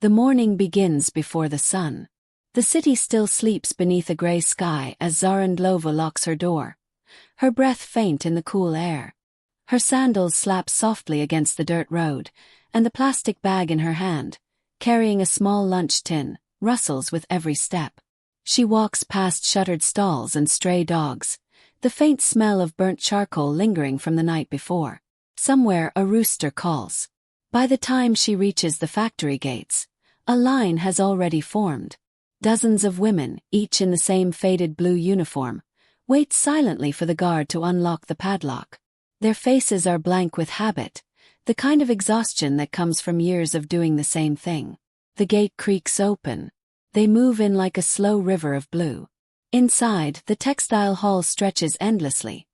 The morning begins before the sun. The city still sleeps beneath a gray sky as Zarandlova locks her door, her breath faint in the cool air. Her sandals slap softly against the dirt road, and the plastic bag in her hand, carrying a small lunch tin, rustles with every step. She walks past shuttered stalls and stray dogs, the faint smell of burnt charcoal lingering from the night before. Somewhere a rooster calls. By the time she reaches the factory gates, a line has already formed. Dozens of women, each in the same faded blue uniform, wait silently for the guard to unlock the padlock. Their faces are blank with habit, the kind of exhaustion that comes from years of doing the same thing. The gate creaks open. They move in like a slow river of blue. Inside, the textile hall stretches endlessly.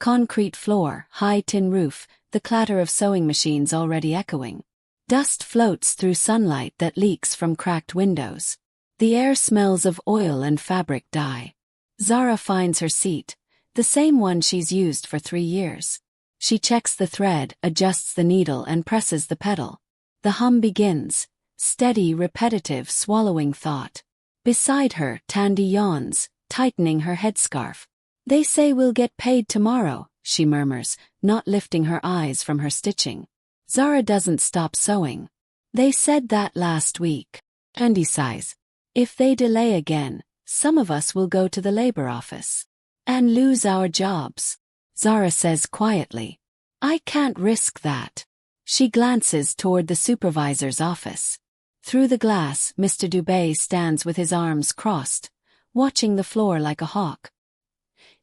Concrete floor, high tin roof, the clatter of sewing machines already echoing. Dust floats through sunlight that leaks from cracked windows. The air smells of oil and fabric dye. Zara finds her seat, the same one she's used for 3 years. She checks the thread, adjusts the needle and presses the pedal. The hum begins, steady, repetitive, swallowing thought. Beside her, Tandy yawns, tightening her headscarf. "They say we'll get paid tomorrow," she murmurs, not lifting her eyes from her stitching. Zara doesn't stop sewing. "They said that last week." Tandy sighs. "If they delay again, some of us will go to the labor office and lose our jobs." Zara says quietly, "I can't risk that." She glances toward the supervisor's office. Through the glass, Mr. Dubé stands with his arms crossed, watching the floor like a hawk.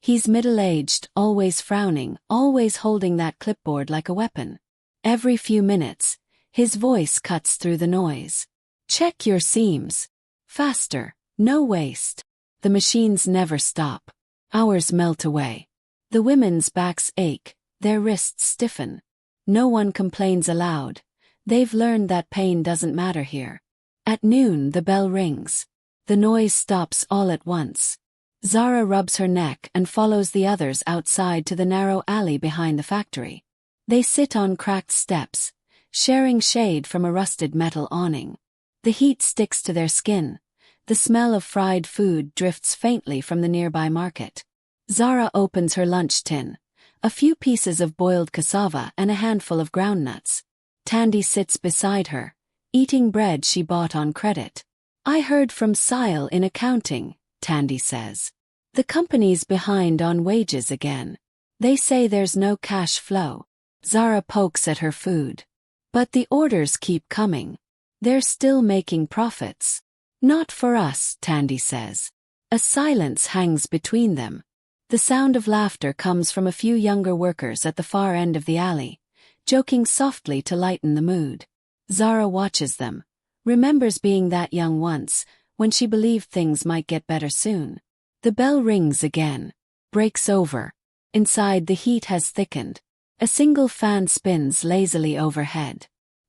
He's middle-aged, always frowning, always holding that clipboard like a weapon. Every few minutes, his voice cuts through the noise. "Check your seams. Faster, no waste." The machines never stop. Hours melt away. The women's backs ache, their wrists stiffen. No one complains aloud. They've learned that pain doesn't matter here. At noon, the bell rings. The noise stops all at once. Zara rubs her neck and follows the others outside to the narrow alley behind the factory. They sit on cracked steps, sharing shade from a rusted metal awning. The heat sticks to their skin. The smell of fried food drifts faintly from the nearby market. Zara opens her lunch tin, a few pieces of boiled cassava and a handful of groundnuts. Tandy sits beside her, eating bread she bought on credit. "I heard from Sile in accounting," Tandy says. "The company's behind on wages again. They say there's no cash flow." Zara pokes at her food. "But the orders keep coming. They're still making profits." "Not for us," Tandy says. A silence hangs between them. The sound of laughter comes from a few younger workers at the far end of the alley, joking softly to lighten the mood. Zara watches them, remembers being that young once, when she believed things might get better soon. The bell rings again. Breaks over. Inside, the heat has thickened. A single fan spins lazily overhead.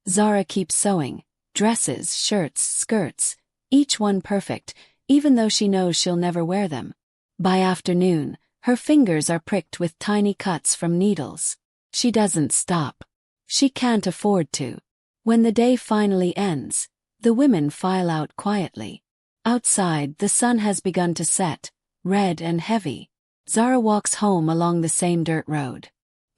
Zara keeps sewing. Dresses, shirts, skirts, each one perfect, even though she knows she'll never wear them. By afternoon, her fingers are pricked with tiny cuts from needles. She doesn't stop. She can't afford to. When the day finally ends, the women file out quietly. Outside, the sun has begun to set, red and heavy. Zara walks home along the same dirt road.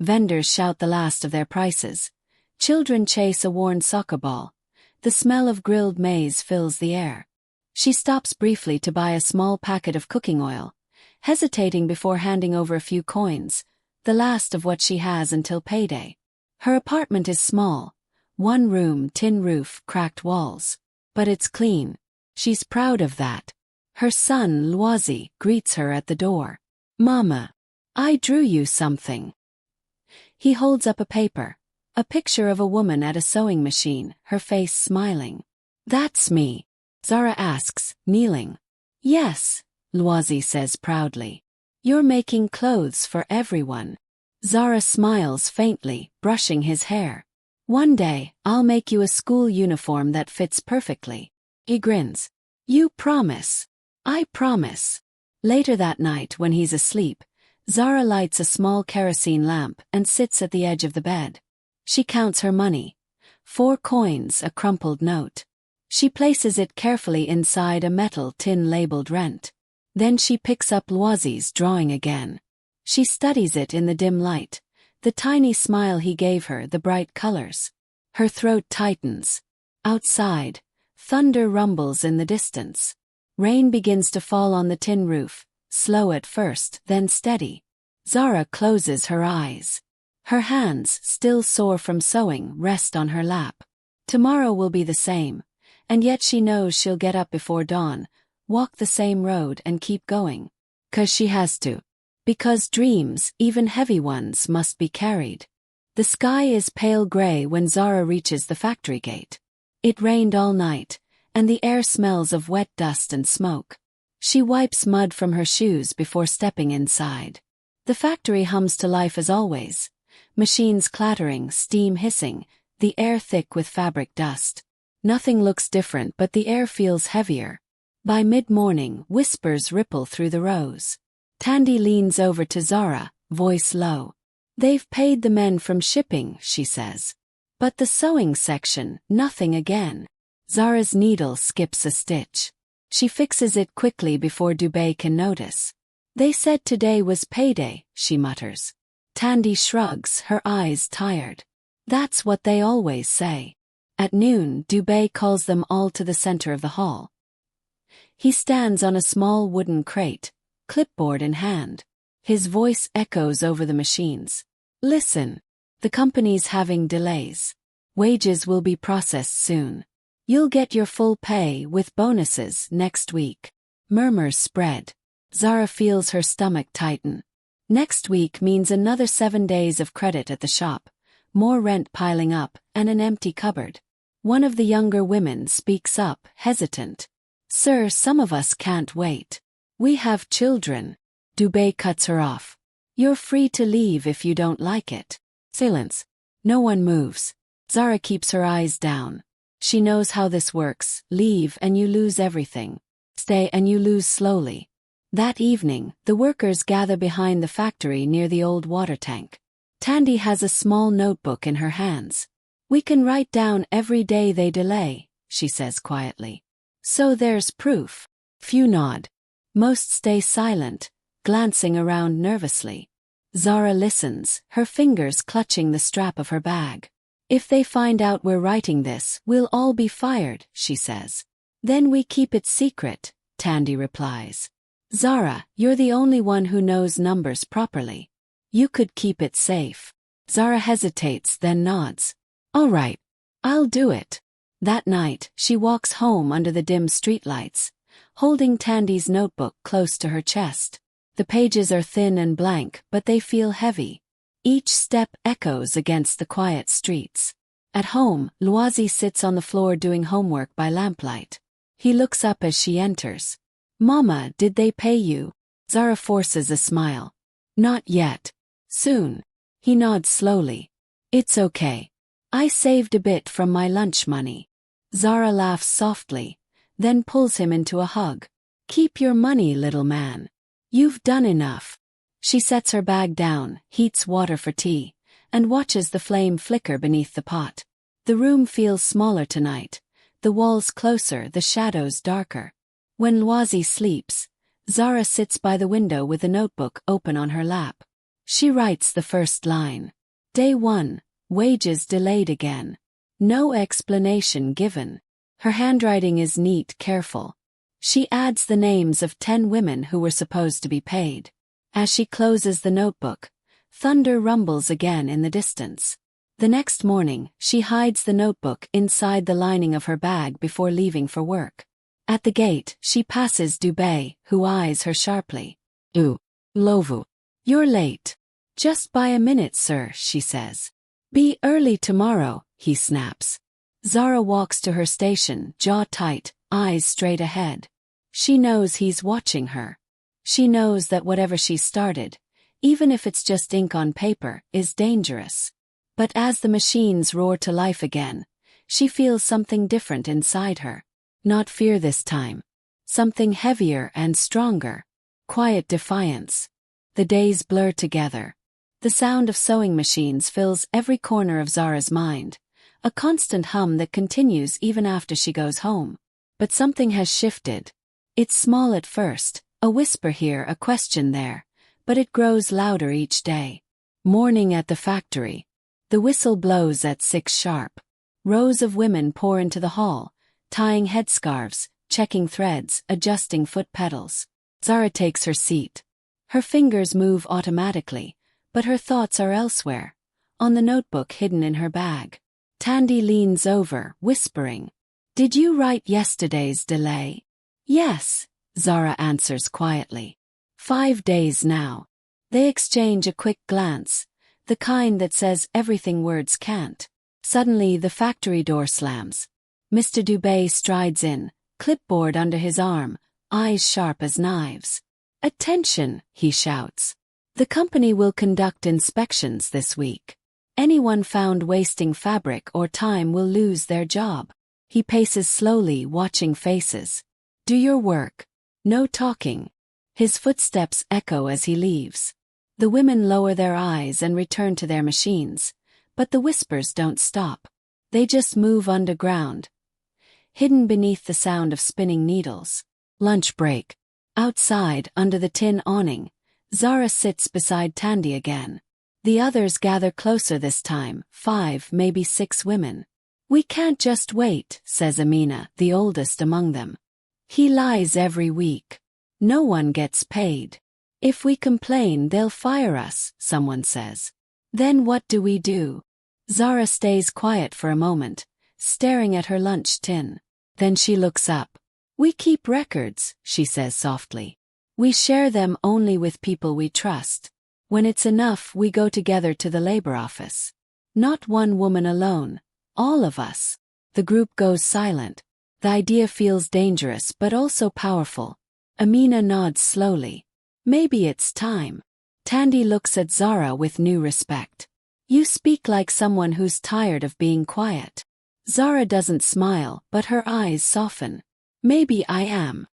Vendors shout the last of their prices. Children chase a worn soccer ball. The smell of grilled maize fills the air. She stops briefly to buy a small packet of cooking oil, hesitating before handing over a few coins, the last of what she has until payday. Her apartment is small. 1 room, tin roof, cracked walls. But it's clean. She's proud of that. Her son, Loisy, greets her at the door. "Mama, I drew you something." He holds up a paper. A picture of a woman at a sewing machine, her face smiling. "That's me?" Zara asks, kneeling. "Yes," Loisy says proudly. "You're making clothes for everyone." Zara smiles faintly, brushing his hair. "One day, I'll make you a school uniform that fits perfectly." He grins. "You promise?" "I promise." Later that night, when he's asleep, Zara lights a small kerosene lamp and sits at the edge of the bed. She counts her money. 4 coins, a crumpled note. She places it carefully inside a metal tin labeled rent. Then she picks up Loisie's drawing again. She studies it in the dim light, the tiny smile he gave her, the bright colors. Her throat tightens. Outside, thunder rumbles in the distance. Rain begins to fall on the tin roof, slow at first, then steady. Zara closes her eyes. Her hands, still sore from sewing, rest on her lap. Tomorrow will be the same, and yet she knows she'll get up before dawn, walk the same road and keep going. 'Cause she has to. Because dreams, even heavy ones, must be carried. The sky is pale gray when Zara reaches the factory gate. It rained all night, and the air smells of wet dust and smoke. She wipes mud from her shoes before stepping inside. The factory hums to life as always. Machines clattering, steam hissing, the air thick with fabric dust. Nothing looks different, but the air feels heavier. By mid-morning, whispers ripple through the rows. Tandy leans over to Zara, voice low. "They've paid the men from shipping," she says. "But the sewing section, nothing again." Zara's needle skips a stitch. She fixes it quickly before Dubé can notice. "They said today was payday," she mutters. Tandy shrugs, her eyes tired. "That's what they always say." At noon, Dubé calls them all to the center of the hall. He stands on a small wooden crate, clipboard in hand. His voice echoes over the machines. "Listen. The company's having delays. Wages will be processed soon. You'll get your full pay with bonuses next week." Murmurs spread. Zara feels her stomach tighten. Next week means another 7 days of credit at the shop, more rent piling up, and an empty cupboard. One of the younger women speaks up, hesitant. "Sir, some of us can't wait. We have children." Dubé cuts her off. "You're free to leave if you don't like it." Silence. No one moves. Zara keeps her eyes down. She knows how this works. Leave and you lose everything. Stay and you lose slowly. That evening, the workers gather behind the factory near the old water tank. Tandy has a small notebook in her hands. "We can write down every day they delay," she says quietly. "So there's proof." Few nod. Most stay silent, glancing around nervously. Zara listens, her fingers clutching the strap of her bag. "If they find out we're writing this, we'll all be fired," she says. "Then we keep it secret," Tandy replies. "Zara, you're the only one who knows numbers properly. You could keep it safe." Zara hesitates, then nods. "All right. I'll do it." That night, she walks home under the dim streetlights, holding Tandy's notebook close to her chest. The pages are thin and blank, but they feel heavy. Each step echoes against the quiet streets. At home, Loisie sits on the floor doing homework by lamplight. He looks up as she enters. "Mama, did they pay you?" Zara forces a smile. "Not yet. Soon." He nods slowly. "It's okay. I saved a bit from my lunch money." Zara laughs softly, then pulls him into a hug. "Keep your money, little man. You've done enough." She sets her bag down, heats water for tea, and watches the flame flicker beneath the pot. The room feels smaller tonight, the walls closer, the shadows darker. When Loisie sleeps, Zara sits by the window with a notebook open on her lap. She writes the first line. Day 1, wages delayed again. No explanation given. Her handwriting is neat, careful. She adds the names of 10 women who were supposed to be paid. As she closes the notebook, thunder rumbles again in the distance. The next morning, she hides the notebook inside the lining of her bag before leaving for work. At the gate, she passes Dubé, who eyes her sharply. Lovu. You're late. Just by a minute, sir, she says. Be early tomorrow, he snaps. Zara walks to her station, jaw tight, eyes straight ahead. She knows he's watching her. She knows that whatever she started, even if it's just ink on paper, is dangerous. But as the machines roar to life again, she feels something different inside her. Not fear this time. Something heavier and stronger. Quiet defiance. The days blur together. The sound of sewing machines fills every corner of Zara's mind. a constant hum that continues even after she goes home. But something has shifted. It's small at first, a whisper here, a question there, but it grows louder each day. Morning at the factory. The whistle blows at 6 sharp. Rows of women pour into the hall, tying headscarves, checking threads, adjusting foot pedals. Zara takes her seat. Her fingers move automatically, but her thoughts are elsewhere, on the notebook hidden in her bag. Tandy leans over, whispering, "Did you write yesterday's delay?" "Yes," Zara answers quietly. 5 days now. They exchange a quick glance, the kind that says everything words can't. Suddenly the factory door slams. Mr. Dubé strides in, clipboard under his arm, eyes sharp as knives. "Attention," he shouts. "The company will conduct inspections this week. Anyone found wasting fabric or time will lose their job." He paces slowly, watching faces. "Do your work. No talking." His footsteps echo as he leaves. The women lower their eyes and return to their machines, but the whispers don't stop. They just move underground, hidden beneath the sound of spinning needles. Lunch break. Outside, under the tin awning, Zara sits beside Tandy again. The others gather closer this time, 5, maybe 6 women. "We can't just wait," says Amina, the oldest among them. "He lies every week. No one gets paid. If we complain, they'll fire us," someone says. "Then what do we do?" Zara stays quiet for a moment, staring at her lunch tin. Then she looks up. "We keep records," she says softly. "We share them only with people we trust. When it's enough, we go together to the labor office. Not one woman alone, all of us." The group goes silent. The idea feels dangerous but also powerful. Amina nods slowly. "Maybe it's time." Tandy looks at Zara with new respect. "You speak like someone who's tired of being quiet." Zara doesn't smile, but her eyes soften. "Maybe I am."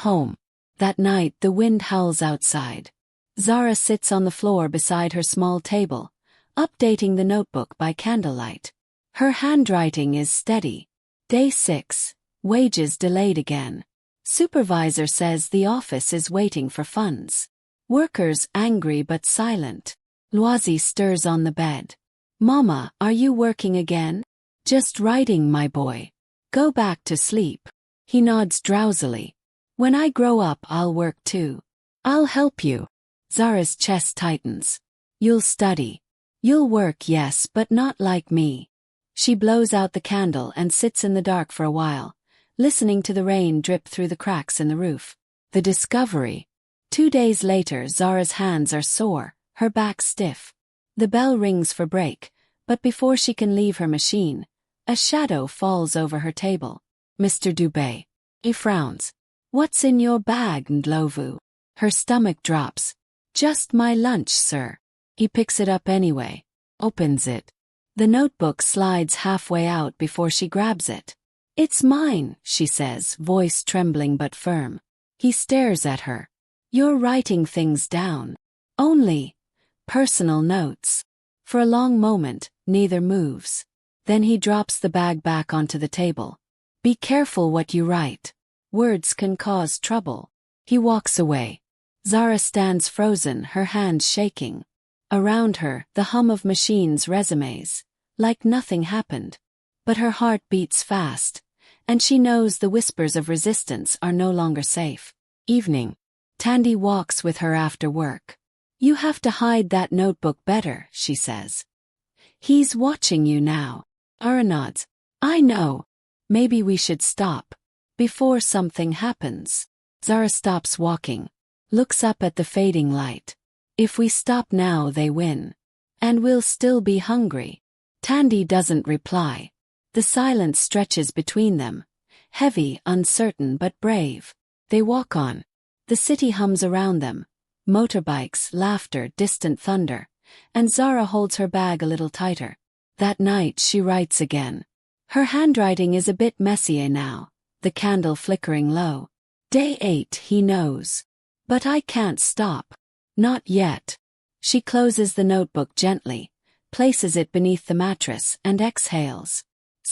Home. That night the wind howls outside. Zara sits on the floor beside her small table, updating the notebook by candlelight. Her handwriting is steady. Day 6. Wages delayed again. Supervisor says the office is waiting for funds. Workers angry but silent. Loisy stirs on the bed. "Mama, are you working again?" "Just writing, my boy. Go back to sleep." He nods drowsily. "When I grow up, I'll work too." "I'll help you." Zara's chest tightens. "You'll study. You'll work, yes, but not like me." She blows out the candle and sits in the dark for a while, listening to the rain drip through the cracks in the roof. The discovery. 2 days later, Zara's hands are sore, her back stiff. The bell rings for break, but before she can leave her machine, a shadow falls over her table. Mr. Dubé. He frowns. "What's in your bag, Ndlovu?" Her stomach drops. "Just my lunch, sir." He picks it up anyway. Opens it. The notebook slides halfway out before she grabs it. "It's mine," she says, voice trembling but firm. He stares at her. "You're writing things down." "Only personal notes." For a long moment, neither moves. Then he drops the bag back onto the table. "Be careful what you write. Words can cause trouble." He walks away. Zara stands frozen, her hands shaking. Around her, the hum of machines' resumes, like nothing happened. But her heart beats fast, and she knows the whispers of resistance are no longer safe. Evening. Tandy walks with her after work. "You have to hide that notebook better," she says. "He's watching you now." Zara nods. "I know. Maybe we should stop. Before something happens." Zara stops walking. Looks up at the fading light. "If we stop now, they win. And we'll still be hungry." Tandy doesn't reply. The silence stretches between them. Heavy, uncertain but brave. They walk on. The city hums around them. Motorbikes, laughter, distant thunder. And Zara holds her bag a little tighter. That night she writes again. Her handwriting is a bit messier now, the candle flickering low. Day 8, he knows. "But I can't stop. Not yet." She closes the notebook gently, places it beneath the mattress, and exhales.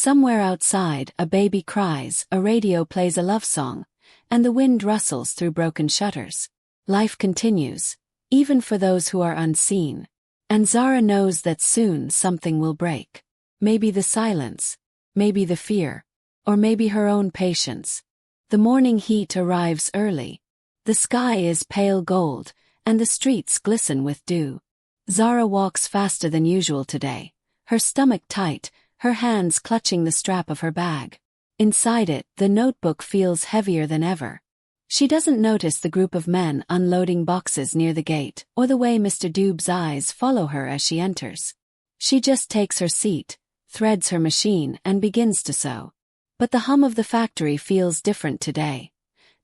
Somewhere outside, a baby cries, a radio plays a love song, and the wind rustles through broken shutters. Life continues, even for those who are unseen. And Zara knows that soon something will break. Maybe the silence, maybe the fear, or maybe her own patience. The morning heat arrives early. The sky is pale gold, and the streets glisten with dew. Zara walks faster than usual today, her stomach tight, her hands clutching the strap of her bag. Inside it, the notebook feels heavier than ever. She doesn't notice the group of men unloading boxes near the gate, or the way Mr. Doob's eyes follow her as she enters. She just takes her seat, threads her machine, and begins to sew. But the hum of the factory feels different today.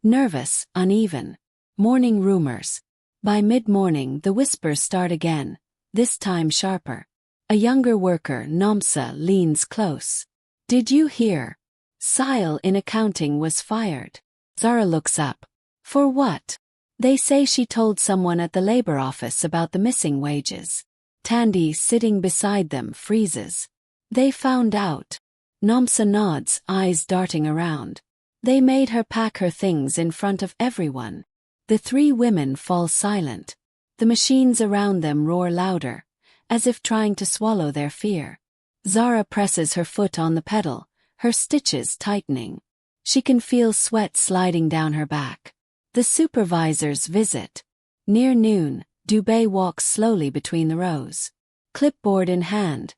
Nervous, uneven. Morning rumors. By mid-morning, the whispers start again, this time sharper. A younger worker, Namsa, leans close. "Did you hear? Sile in accounting was fired." Zara looks up. "For what?" "They say she told someone at the labor office about the missing wages." Tandy, sitting beside them, freezes. "They found out." Namsa nods, eyes darting around. "They made her pack her things in front of everyone." The three women fall silent. The machines around them roar louder, as if trying to swallow their fear. Zara presses her foot on the pedal, her stitches tightening. She can feel sweat sliding down her back. The supervisors visit. Near noon, Dubé walks slowly between the rows, clipboard in hand,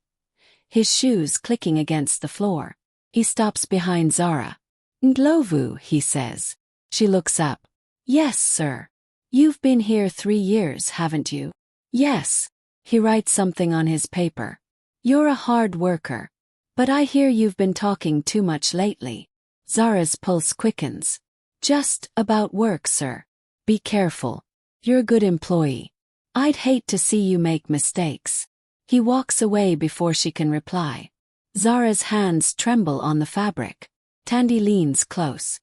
his shoes clicking against the floor. He stops behind Zara. "Ndlovu," he says. She looks up. "Yes, sir. You've been here 3 years, haven't you?" "Yes." He writes something on his paper. "You're a hard worker. But I hear you've been talking too much lately." Zara's pulse quickens. "Just about work, sir. Be careful. You're a good employee. I'd hate to see you make mistakes." He walks away before she can reply. Zara's hands tremble on the fabric. Tandy leans close.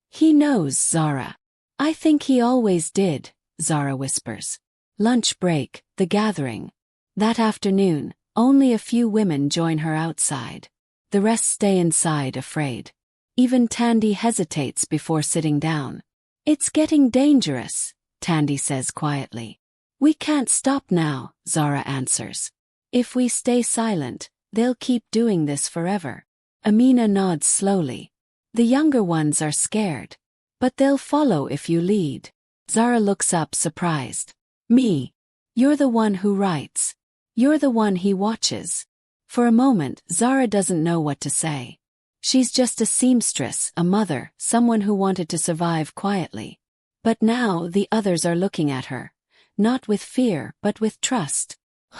"He knows, Zara." "I think he always did," Zara whispers. Lunch break, the gathering. That afternoon, only a few women join her outside. The rest stay inside, afraid. Even Tandy hesitates before sitting down. "It's getting dangerous," Tandy says quietly. "We can't stop now," Zara answers. "If we stay silent, they'll keep doing this forever." Amina nods slowly. "The younger ones are scared. But they'll follow if you lead." Zara looks up surprised. "Me? You're the one who writes. You're the one he watches." For a moment, Zara doesn't know what to say. She's just a seamstress, a mother, someone who wanted to survive quietly. But now the others are looking at her, not with fear but with trust.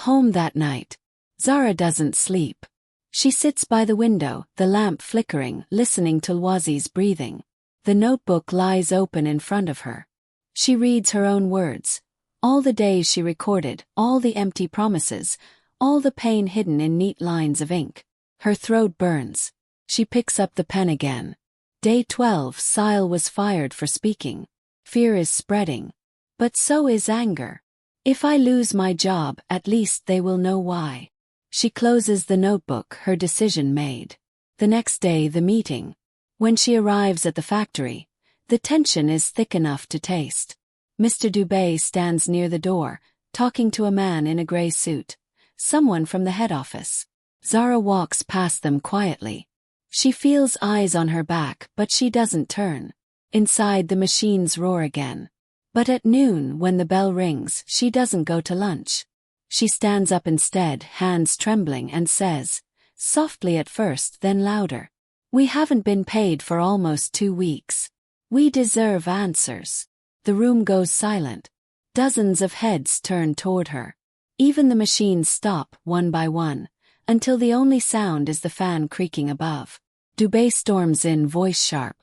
Home that night. Zara doesn't sleep. She sits by the window, the lamp flickering, listening to Lwazi's breathing. The notebook lies open in front of her. She reads her own words. All the days she recorded, all the empty promises, all the pain hidden in neat lines of ink. Her throat burns. She picks up the pen again. Day 12, Sile was fired for speaking. Fear is spreading. But so is anger. If I lose my job, at least they will know why. She closes the notebook, her decision made. The next day, the meeting. When she arrives at the factory, the tension is thick enough to taste. Mr. Dubé stands near the door, talking to a man in a gray suit, someone from the head office. Zara walks past them quietly. She feels eyes on her back, but she doesn't turn. Inside, the machines roar again. But at noon, when the bell rings, she doesn't go to lunch. She stands up instead, hands trembling, and says, softly at first, then louder, "We haven't been paid for almost 2 weeks. We deserve answers." The room goes silent. Dozens of heads turn toward her. Even the machines stop, one by one, until the only sound is the fan creaking above. Dubé storms in, voice sharp.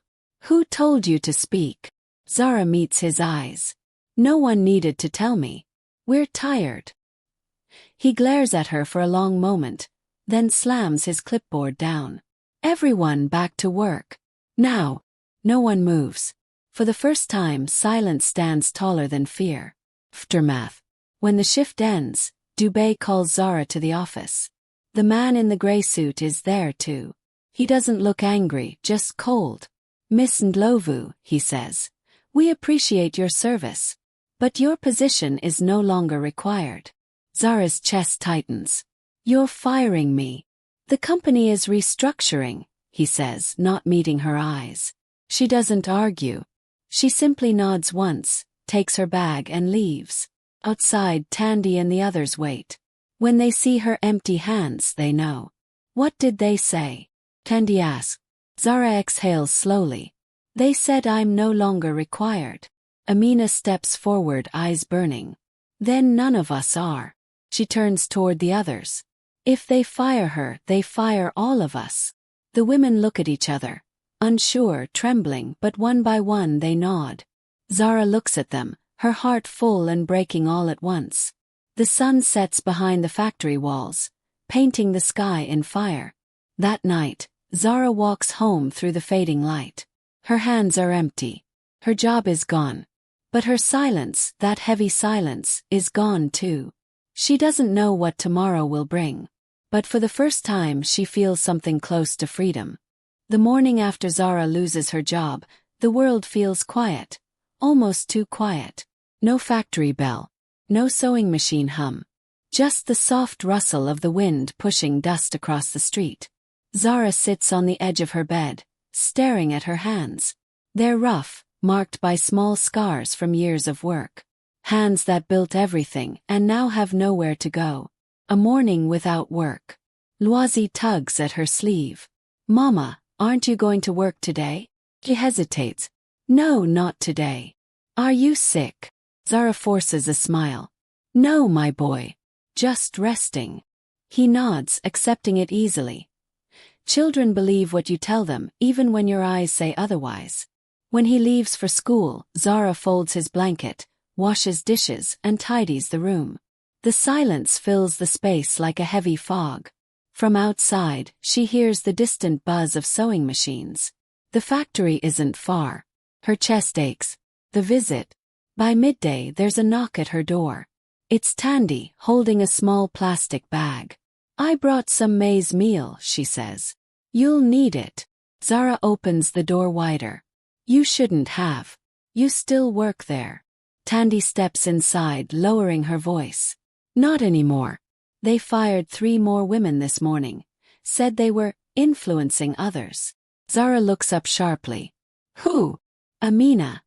"Who told you to speak?" Zara meets his eyes. "No one needed to tell me. We're tired." He glares at her for a long moment, then slams his clipboard down. "Everyone back to work. Now." No one moves. For the first time, silence stands taller than fear. Aftermath. When the shift ends, Dubé calls Zara to the office. The man in the gray suit is there too. He doesn't look angry, just cold. Miss Ndlovu, he says, we appreciate your service. But your position is no longer required. Zara's chest tightens. You're firing me. The company is restructuring, he says, not meeting her eyes. She doesn't argue. She simply nods once, takes her bag and leaves. Outside, Tandy and the others wait. When they see her empty hands, they know. What did they say? Tandy asks. Zara exhales slowly. They said I'm no longer required. Amina steps forward, eyes burning. Then none of us are. She turns toward the others. If they fire her, they fire all of us. The women look at each other, unsure, trembling, but one by one they nod. Zara looks at them, her heart full and breaking all at once. The sun sets behind the factory walls, painting the sky in fire. That night, Zara walks home through the fading light. Her hands are empty. Her job is gone. But her silence, that heavy silence, is gone too. She doesn't know what tomorrow will bring. But for the first time she feels something close to freedom. The morning after Zara loses her job, the world feels quiet. Almost too quiet. No factory bell. No sewing machine hum. Just the soft rustle of the wind pushing dust across the street. Zara sits on the edge of her bed, staring at her hands. They're rough, marked by small scars from years of work. Hands that built everything and now have nowhere to go. A morning without work. Loisy tugs at her sleeve. Mama, aren't you going to work today? She hesitates. No, not today. Are you sick? Zara forces a smile. No, my boy. Just resting. He nods, accepting it easily. Children believe what you tell them, even when your eyes say otherwise. When he leaves for school, Zara folds his blanket, washes dishes, and tidies the room. The silence fills the space like a heavy fog. From outside, she hears the distant buzz of sewing machines. The factory isn't far. Her chest aches. The visit. By midday, there's a knock at her door. It's Tandy, holding a small plastic bag. I brought some maize meal, she says. You'll need it. Zara opens the door wider. You shouldn't have. You still work there. Tandy steps inside, lowering her voice. Not anymore. They fired 3 more women this morning. Said they were influencing others. Zara looks up sharply. Who? Amina.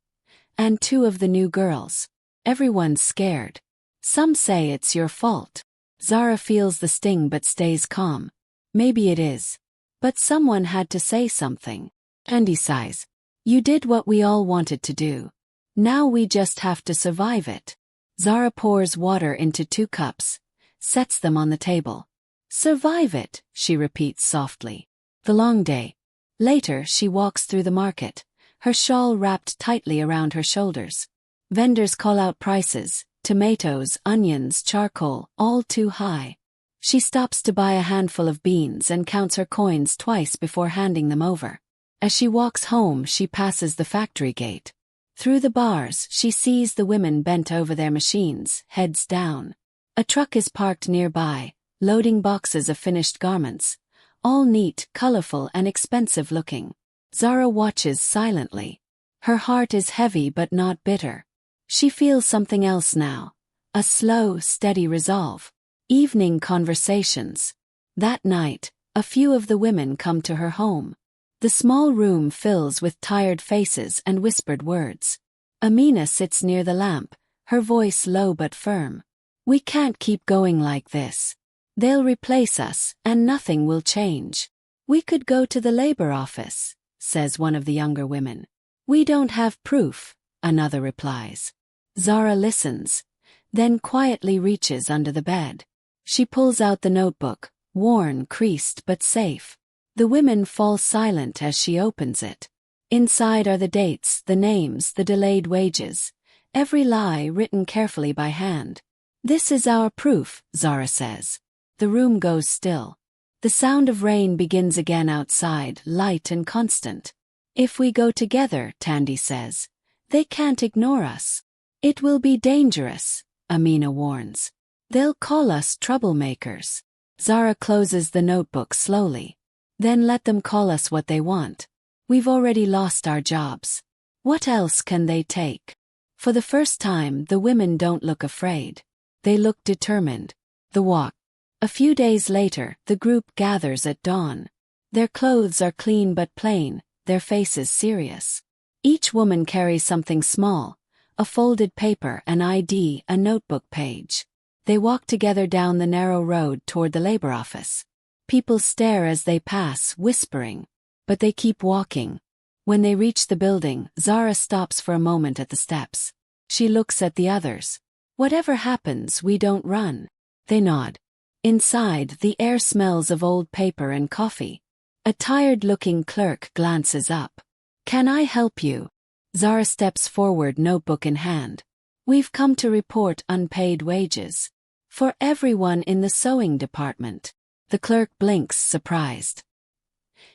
And 2 of the new girls. Everyone's scared. Some say it's your fault. Zara feels the sting but stays calm. Maybe it is. But someone had to say something. Tandy sighs. You did what we all wanted to do. Now we just have to survive it. Zara pours water into 2 cups, sets them on the table. Survive it, she repeats softly. The long day. Later, she walks through the market, her shawl wrapped tightly around her shoulders. Vendors call out prices, tomatoes, onions, charcoal, all too high. She stops to buy a handful of beans and counts her coins twice before handing them over. As she walks home, she passes the factory gate. Through the bars, she sees the women bent over their machines, heads down. A truck is parked nearby, loading boxes of finished garments, all neat, colorful, and expensive looking. Zara watches silently. Her heart is heavy but not bitter. She feels something else now. A slow, steady resolve. Evening conversations. That night, a few of the women come to her home. The small room fills with tired faces and whispered words. Amina sits near the lamp, her voice low but firm. We can't keep going like this. They'll replace us, and nothing will change. We could go to the labor office, says one of the younger women. We don't have proof, another replies. Zara listens, then quietly reaches under the bed. She pulls out the notebook, worn, creased but safe. The women fall silent as she opens it. Inside are the dates, the names, the delayed wages. Every lie written carefully by hand. This is our proof, Zara says. The room goes still. The sound of rain begins again outside, light and constant. If we go together, Tandy says, they can't ignore us. It will be dangerous, Amina warns. They'll call us troublemakers. Zara closes the notebook slowly. Then let them call us what they want. We've already lost our jobs. What else can they take? For the first time, the women don't look afraid. They look determined. The walk. A few days later, the group gathers at dawn. Their clothes are clean but plain, their faces serious. Each woman carries something small, a folded paper, an ID, a notebook page. They walk together down the narrow road toward the labor office. People stare as they pass, whispering. But they keep walking. When they reach the building, Zara stops for a moment at the steps. She looks at the others. Whatever happens, we don't run. They nod. Inside, the air smells of old paper and coffee. A tired-looking clerk glances up. Can I help you? Zara steps forward, notebook in hand. We've come to report unpaid wages. For everyone in the sewing department. The clerk blinks, surprised.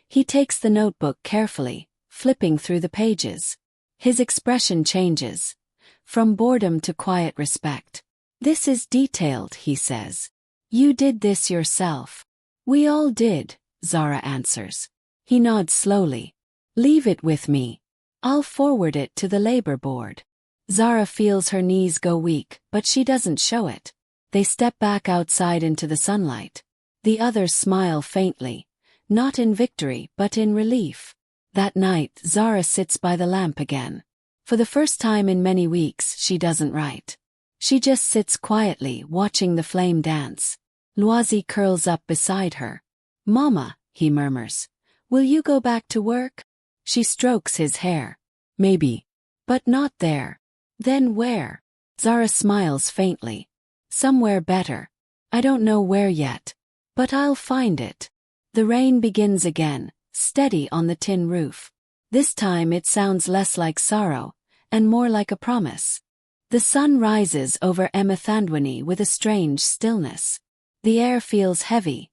He takes the notebook carefully, flipping through the pages. His expression changes. From boredom to quiet respect. This is detailed, he says. You did this yourself. We all did, Zara answers. He nods slowly. Leave it with me. I'll forward it to the labor board. Zara feels her knees go weak, but she doesn't show it. They step back outside into the sunlight. The others smile faintly, not in victory but in relief. That night, Zara sits by the lamp again. For the first time in many weeks, she doesn't write. She just sits quietly, watching the flame dance. Loisy curls up beside her. Mama, he murmurs. Will you go back to work? She strokes his hair. Maybe. But not there. Then where? Zara smiles faintly. Somewhere better. I don't know where yet. But I'll find it. The rain begins again, steady on the tin roof. This time it sounds less like sorrow, and more like a promise. The sun rises over Emethandwini with a strange stillness. The air feels heavy,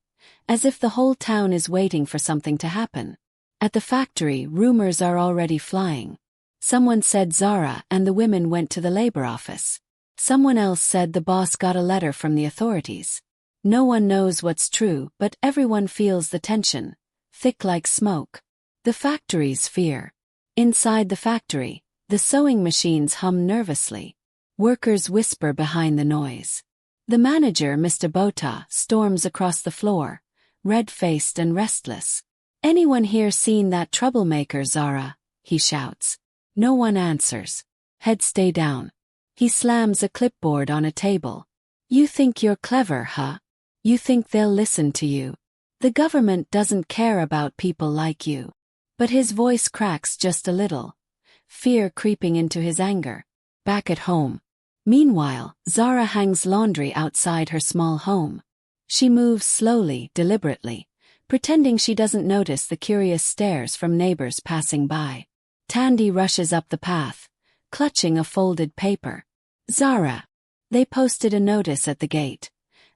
as if the whole town is waiting for something to happen. At the factory, rumors are already flying. Someone said Zara and the women went to the labor office. Someone else said the boss got a letter from the authorities. No one knows what's true, but everyone feels the tension, thick like smoke. The factory's fear. Inside the factory, the sewing machines hum nervously. Workers whisper behind the noise. The manager, Mr. Bota, storms across the floor, red-faced and restless. Anyone here seen that troublemaker, Zara? He shouts. No one answers. Heads stay down. He slams a clipboard on a table. You think you're clever, huh? You think they'll listen to you? The government doesn't care about people like you. But his voice cracks just a little. Fear creeping into his anger. Back at home. Meanwhile, Zara hangs laundry outside her small home. She moves slowly, deliberately, pretending she doesn't notice the curious stares from neighbors passing by. Tandy rushes up the path, clutching a folded paper. Zara. They posted a notice at the gate.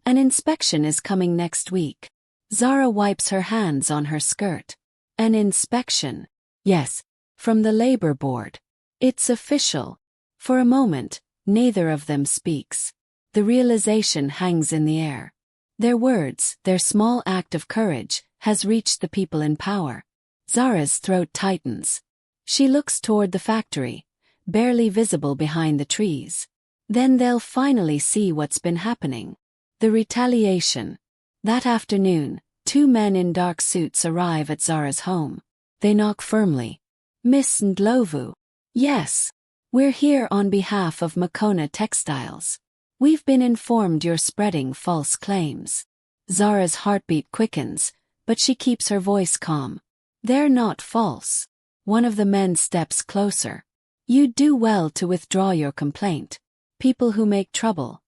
An inspection is coming next week. Zara wipes her hands on her skirt. An inspection? Yes. From the labor board. It's official. For a moment, neither of them speaks. The realization hangs in the air. Their words, their small act of courage, has reached the people in power. Zara's throat tightens. She looks toward the factory, barely visible behind the trees. Then they'll finally see what's been happening. The retaliation. That afternoon, two men in dark suits arrive at Zara's home. They knock firmly. Miss Ndlovu. Yes. We're here on behalf of Makona Textiles. We've been informed you're spreading false claims. Zara's heartbeat quickens, but she keeps her voice calm. They're not false. One of the men steps closer. You'd do well to withdraw your complaint. People who make trouble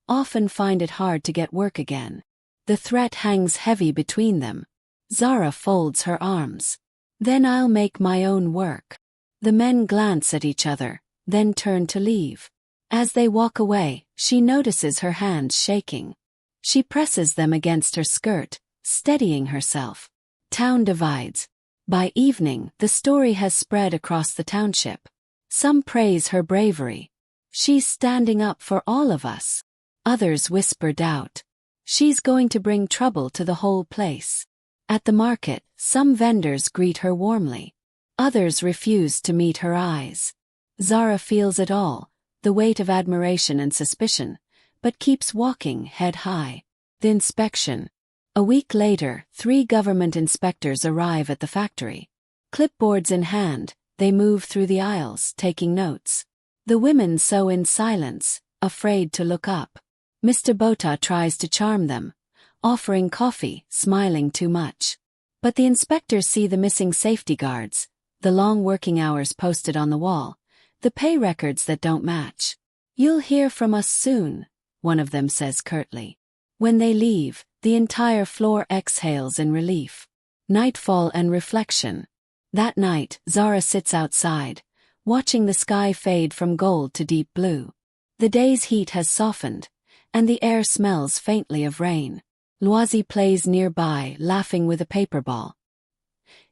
often find it hard to get work again. The threat hangs heavy between them. Zara folds her arms. Then I'll make my own work. The men glance at each other, then turn to leave. As they walk away, she notices her hands shaking. She presses them against her skirt, steadying herself. Town divides. By evening, the story has spread across the township. Some praise her bravery. She's standing up for all of us. Others whisper doubt. She's going to bring trouble to the whole place. At the market, some vendors greet her warmly. Others refuse to meet her eyes. Zara feels it all, the weight of admiration and suspicion, but keeps walking head high. The inspection. A week later, 3 government inspectors arrive at the factory. Clipboards in hand, they move through the aisles, taking notes. The women sew in silence, afraid to look up. Mr. Botha tries to charm them, offering coffee, smiling too much. But the inspectors see the missing safety guards, the long working hours posted on the wall, the pay records that don't match. "You'll hear from us soon," one of them says curtly. When they leave, the entire floor exhales in relief. Nightfall and reflection. That night, Zara sits outside, watching the sky fade from gold to deep blue. The day's heat has softened, and the air smells faintly of rain. Loisy plays nearby, laughing with a paper ball.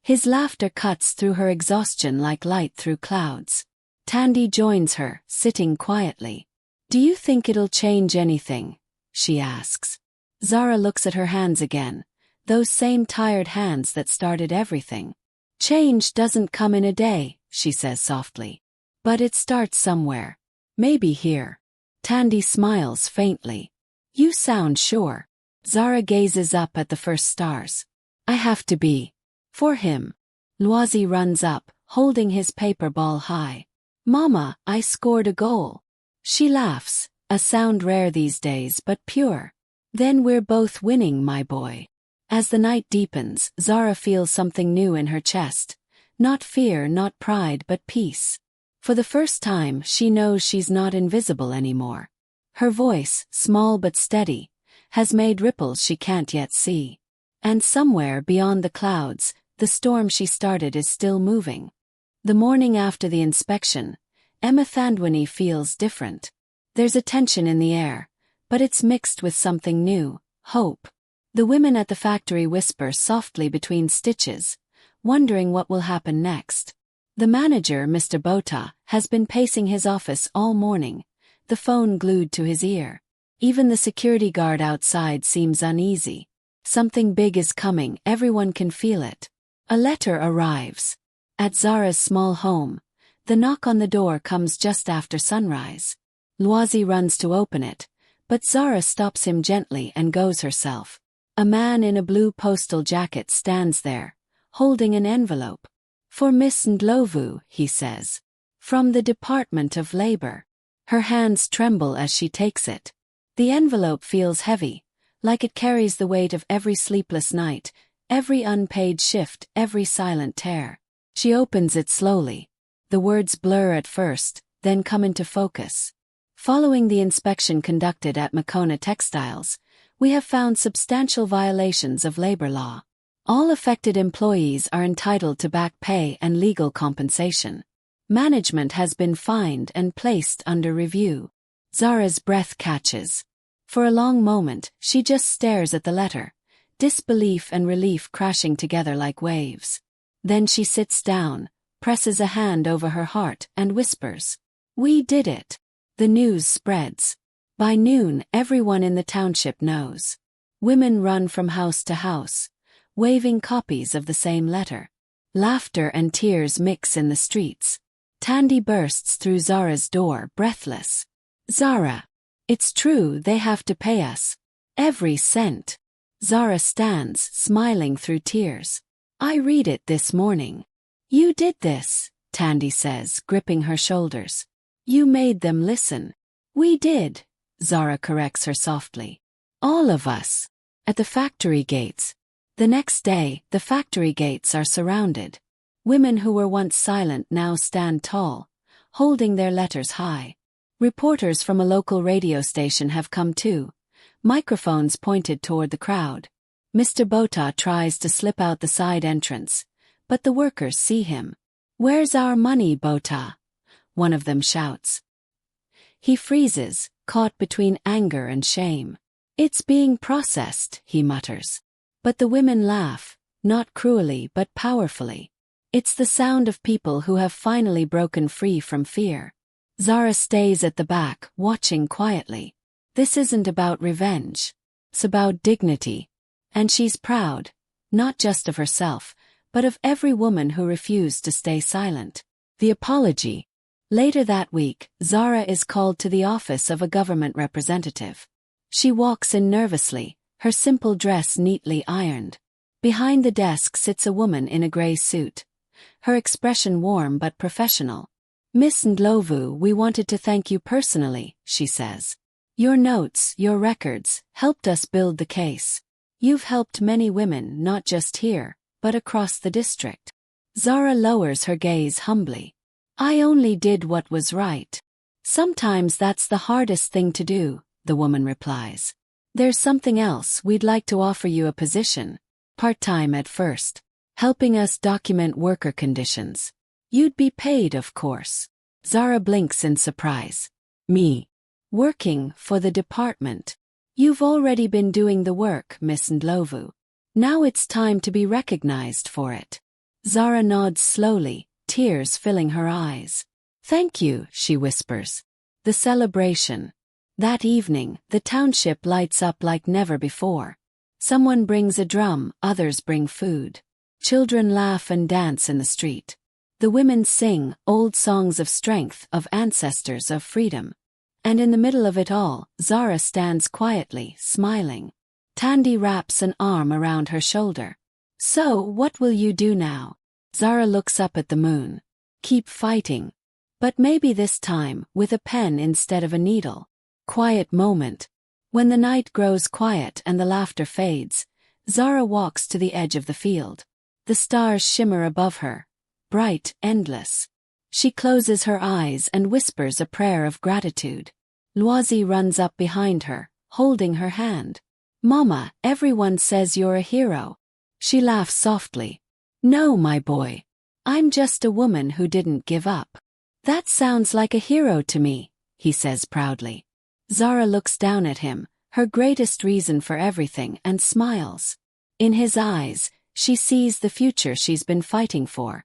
His laughter cuts through her exhaustion like light through clouds. Tandy joins her, sitting quietly. "Do you think it'll change anything?" she asks. Zara looks at her hands again, those same tired hands that started everything. "Change doesn't come in a day," she says softly. "But it starts somewhere. Maybe here." Tandy smiles faintly. "You sound sure." Zara gazes up at the first stars. "I have to be. For him." Loisy runs up, holding his paper ball high. "Mama, I scored a goal." She laughs, a sound rare these days but pure. "Then we're both winning, my boy." As the night deepens, Zara feels something new in her chest. Not fear, not pride, but peace. For the first time, she knows she's not invisible anymore. Her voice, small but steady, has made ripples she can't yet see. And somewhere beyond the clouds, the storm she started is still moving. The morning after the inspection, Emma Thandwini feels different. There's a tension in the air, but it's mixed with something new, hope. The women at the factory whisper softly between stitches, wondering what will happen next. The manager, Mr. Botha, has been pacing his office all morning, the phone glued to his ear. Even the security guard outside seems uneasy. Something big is coming, everyone can feel it. A letter arrives. At Zara's small home, the knock on the door comes just after sunrise. Loisy runs to open it, but Zara stops him gently and goes herself. A man in a blue postal jacket stands there, holding an envelope. "For Miss Ndlovu," he says. "From the Department of Labor." Her hands tremble as she takes it. The envelope feels heavy, like it carries the weight of every sleepless night, every unpaid shift, every silent tear. She opens it slowly. The words blur at first, then come into focus. "Following the inspection conducted at Makona Textiles, we have found substantial violations of labor law. All affected employees are entitled to back pay and legal compensation. Management has been fined and placed under review." Zara's breath catches. For a long moment, she just stares at the letter, disbelief and relief crashing together like waves. Then she sits down, presses a hand over her heart, and whispers, "We did it." The news spreads. By noon, everyone in the township knows. Women run from house to house, waving copies of the same letter. Laughter and tears mix in the streets. Tandy bursts through Zara's door, breathless. "Zara! It's true, they have to pay us. Every cent." Zara stands, smiling through tears. "I read it this morning." "You did this," Tandy says, gripping her shoulders. "You made them listen." "We did," Zara corrects her softly. "All of us." At the factory gates. The next day, the factory gates are surrounded. Women who were once silent now stand tall, holding their letters high. Reporters from a local radio station have come too, microphones pointed toward the crowd. Mr. Botha tries to slip out the side entrance, but the workers see him. "Where's our money, Botha?" one of them shouts. He freezes, caught between anger and shame. "It's being processed," he mutters. But the women laugh, not cruelly but powerfully. It's the sound of people who have finally broken free from fear. Zara stays at the back, watching quietly. This isn't about revenge. It's about dignity. And she's proud. not just of herself, but of every woman who refused to stay silent. The apology. Later that week, Zara is called to the office of a government representative. She walks in nervously, her simple dress neatly ironed. Behind the desk sits a woman in a gray suit, her expression warm but professional. "Miss Ndlovu, we wanted to thank you personally," she says. "Your notes, your records, helped us build the case. You've helped many women, not just here, but across the district." Zara lowers her gaze humbly. "I only did what was right." "Sometimes that's the hardest thing to do," the woman replies. "There's something else. We'd like to offer you a position. Part-time at first. Helping us document worker conditions. You'd be paid, of course." Zara blinks in surprise. "Me? Working for the department? You've already been doing the work, Miss Ndlovu. Now it's time to be recognized for it." Zara nods slowly, tears filling her eyes. "Thank you," she whispers. The celebration. That evening, the township lights up like never before. Someone brings a drum, others bring food. Children laugh and dance in the street. The women sing old songs of strength, of ancestors, of freedom. And in the middle of it all, Zara stands quietly, smiling. Tandy wraps an arm around her shoulder. "So, what will you do now?" Zara looks up at the moon. "Keep fighting. But maybe this time, with a pen instead of a needle." Quiet moment. When the night grows quiet and the laughter fades, Zara walks to the edge of the field. The stars shimmer above her, bright, endless. She closes her eyes and whispers a prayer of gratitude. Loisy runs up behind her, holding her hand. "Mama, everyone says you're a hero." She laughs softly. "No, my boy. I'm just a woman who didn't give up." "That sounds like a hero to me," he says proudly. Zara looks down at him, her greatest reason for everything, and smiles. In his eyes, she sees the future she's been fighting for.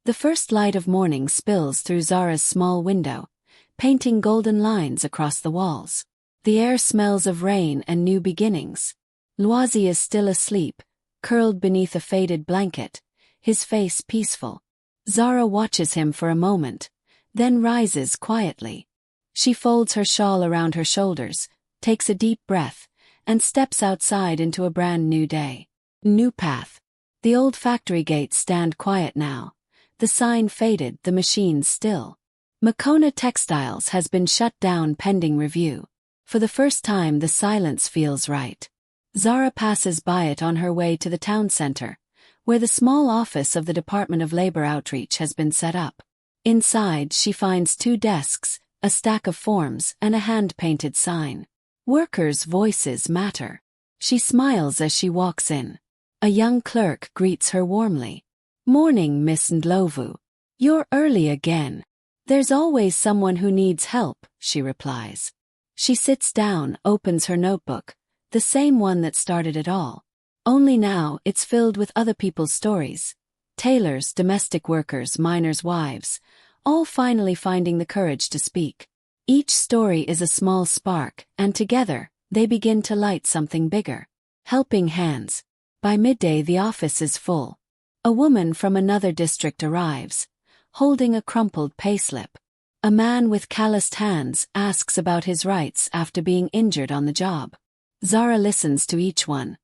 The first light of morning spills through Zara's small window, painting golden lines across the walls. The air smells of rain and new beginnings. Loisy is still asleep, curled beneath a faded blanket, his face peaceful. Zara watches him for a moment, then rises quietly. She folds her shawl around her shoulders, takes a deep breath, and steps outside into a brand new day. New path. The old factory gates stand quiet now. The sign faded, the machines still. Makona Textiles has been shut down pending review. For the first time, the silence feels right. Zara passes by it on her way to the town center, where the small office of the Department of Labor Outreach has been set up. Inside, she finds 2 desks, a stack of forms, and a hand-painted sign. Workers' voices matter. She smiles as she walks in. A young clerk greets her warmly. "Morning, Miss Ndlovu. You're early again." "There's always someone who needs help," she replies. She sits down, opens her notebook, the same one that started it all. Only now, it's filled with other people's stories. Tailors, domestic workers, miners' wives, all finally finding the courage to speak. Each story is a small spark, and together, they begin to light something bigger. Helping hands. By midday, the office is full. A woman from another district arrives, holding a crumpled payslip. A man with calloused hands asks about his rights after being injured on the job. Zara listens to each one,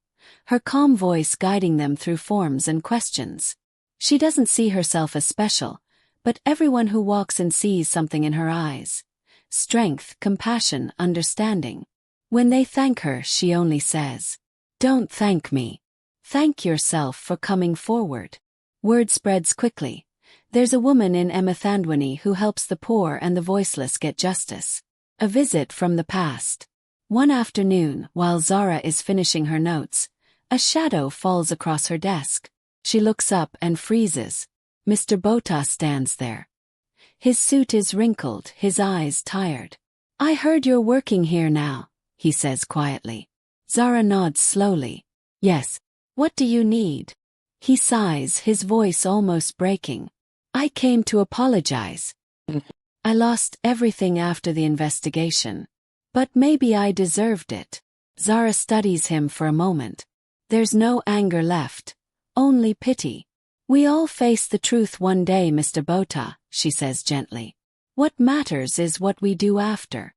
her calm voice guiding them through forms and questions. She doesn't see herself as special, but everyone who walks in sees something in her eyes. Strength, compassion, understanding. When they thank her, she only says, "Don't thank me. Thank yourself for coming forward." Word spreads quickly. There's a woman in Emathandwani who helps the poor and the voiceless get justice. A visit from the past. One afternoon, while Zara is finishing her notes, a shadow falls across her desk. She looks up and freezes. Mr. Bota stands there. His suit is wrinkled, his eyes tired. "I heard you're working here now," he says quietly. Zara nods slowly. "Yes. What do you need?" He sighs, his voice almost breaking. "I came to apologize. I lost everything after the investigation. But maybe I deserved it." Zara studies him for a moment. There's no anger left, only pity. We all face the truth one day, Mr. Bota, she says gently. What matters is what we do after.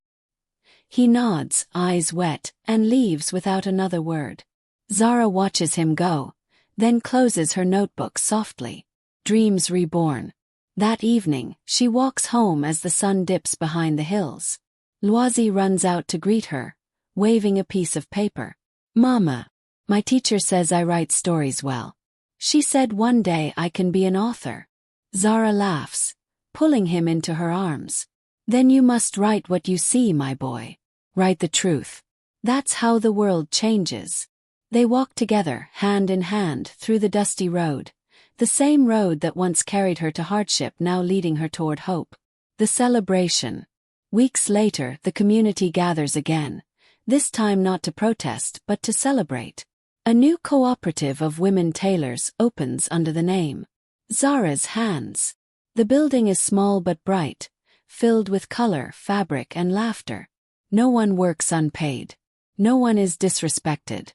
He nods, eyes wet, and leaves without another word. Zara watches him go, then closes her notebook softly. Dreams reborn. That evening, she walks home as the sun dips behind the hills. Loisy runs out to greet her, waving a piece of paper. Mama, my teacher says I write stories well. She said one day I can be an author. Zara laughs, pulling him into her arms. Then you must write what you see, my boy. Write the truth. That's how the world changes. They walk together, hand in hand, through the dusty road. The same road that once carried her to hardship, now leading her toward hope. The celebration. Weeks later, the community gathers again. This time not to protest, but to celebrate. A new cooperative of women tailors opens under the name Zara's Hands. The building is small but bright, filled with color, fabric, and laughter. No one works unpaid. No one is disrespected.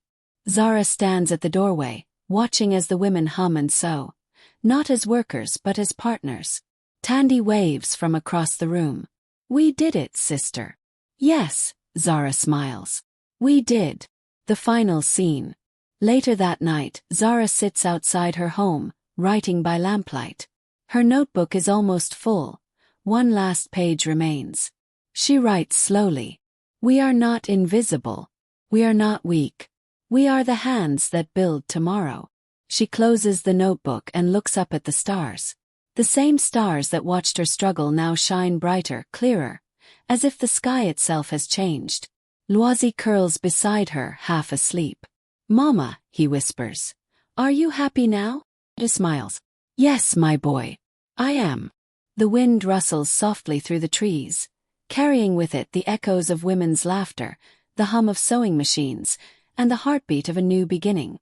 Zara stands at the doorway, watching as the women hum and sew. Not as workers but as partners. Tandy waves from across the room. We did it, sister. Yes, Zara smiles. We did. The final scene. Later that night, Zara sits outside her home, writing by lamplight. Her notebook is almost full. One last page remains. She writes slowly. We are not invisible. We are not weak. We are the hands that build tomorrow. She closes the notebook and looks up at the stars. The same stars that watched her struggle now shine brighter, clearer, as if the sky itself has changed. Loisy curls beside her, half asleep. Mama, he whispers. Are you happy now? She smiles. Yes, my boy. I am. The wind rustles softly through the trees, carrying with it the echoes of women's laughter, the hum of sewing machines, and the heartbeat of a new beginning.